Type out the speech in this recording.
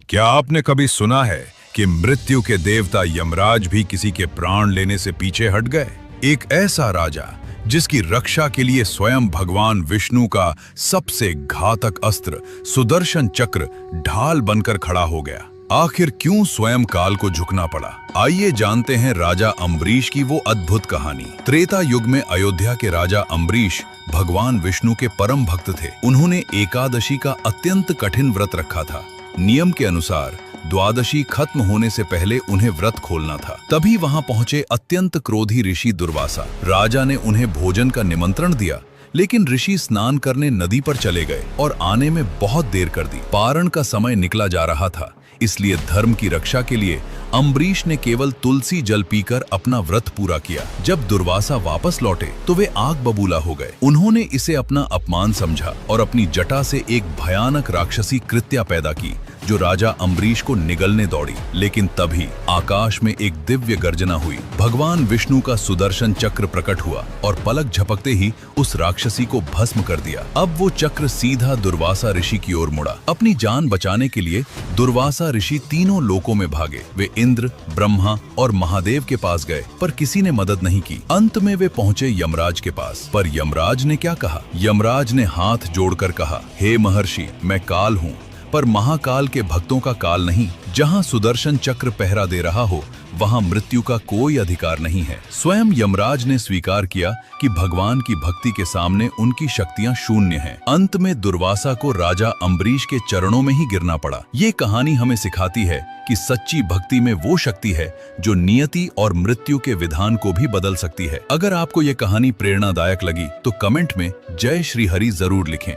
क्या आपने कभी सुना है कि मृत्यु के देवता यमराज भी किसी के प्राण लेने से पीछे हट गए? एक ऐसा राजा जिसकी रक्षा के लिए स्वयं भगवान विष्णु का सबसे घातक अस्त्र सुदर्शन चक्र ढाल बनकर खड़ा हो गया। आखिर क्यों स्वयं काल को झुकना पड़ा? आइए जानते हैं राजा अम्बरीश की वो अद्भुत कहानी। त्रेता युग में अयोध्या के राजा अम्बरीश भगवान विष्णु के परम भक्त थे। उन्होंने एकादशी का अत्यंत कठिन व्रत रखा था। नियम के अनुसार द्वादशी खत्म होने से पहले उन्हें व्रत खोलना था। तभी वहां पहुंचे अत्यंत क्रोधी ऋषि दुर्वासा। राजा ने उन्हें भोजन का निमंत्रण दिया, लेकिन ऋषि स्नान करने नदी पर चले गए और आने में बहुत देर कर दी। पारण का समय निकला जा रहा था, इसलिए धर्म की रक्षा के लिए अम्बरीश ने केवल तुलसी जल पीकर अपना व्रत पूरा किया। जब दुर्वासा वापस लौटे तो वे आग बबूला हो गए। उन्होंने इसे अपना अपमान समझा और अपनी जटा से एक भयानक राक्षसी कृत्या पैदा की जो राजा अम्बरीश को निगलने दौड़ी। लेकिन तभी आकाश में एक दिव्य गर्जना हुई। भगवान विष्णु का सुदर्शन चक्र प्रकट हुआ और पलक झपकते ही उस राक्षसी को भस्म कर दिया। अब वो चक्र सीधा दुर्वासा ऋषि की ओर मुड़ा। अपनी जान बचाने के लिए दुर्वासा ऋषि तीनों लोकों में भागे। वे इंद्र, ब्रह्मा और महादेव के पास गए, पर किसी ने मदद नहीं की। अंत में वे पहुंचे यमराज के पास। पर यमराज ने क्या कहा? यमराज ने हाथ जोड़कर कहा, हे महर्षि, मैं काल हूँ, पर महाकाल के भक्तों का काल नहीं। जहां सुदर्शन चक्र पहरा दे रहा हो वहां मृत्यु का कोई अधिकार नहीं है। स्वयं यमराज ने स्वीकार किया कि भगवान की भक्ति के सामने उनकी शक्तियां शून्य हैं। अंत में दुर्वासा को राजा अम्बरीश के चरणों में ही गिरना पड़ा। ये कहानी हमें सिखाती है कि सच्ची भक्ति में वो शक्ति है जो नियति और मृत्यु के विधान को भी बदल सकती है। अगर आपको ये कहानी प्रेरणादायक लगी तो कमेंट में जय श्री हरि जरूर लिखें।